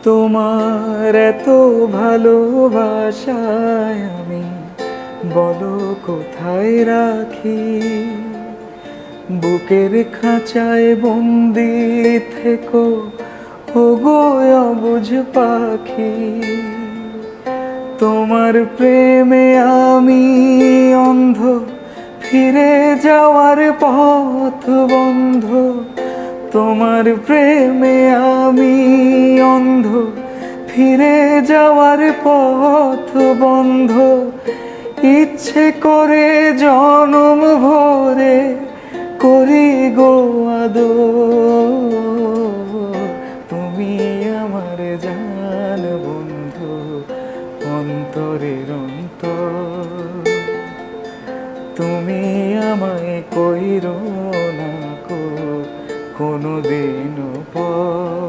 তোমার এত ভালোবাসায় আমি বলো কোথায় রাখি। বুকের খাঁচায় বন্দি থেকো ওগো অবুঝ পাখি। তোমার প্রেমে আমি অন্ধ, ফিরে যাওয়ার পথ বন্ধ। তোমার প্রেমে আমি অন্ধ, ফিরে যাওয়ার পথ বন্ধ। ইচ্ছে করে জনম ভরে করি গো আদর। তুমি আমার জান বন্ধু, অন্তরের অন্তর। তুমি আমায় কইরো না কো কোনোদিনও পর।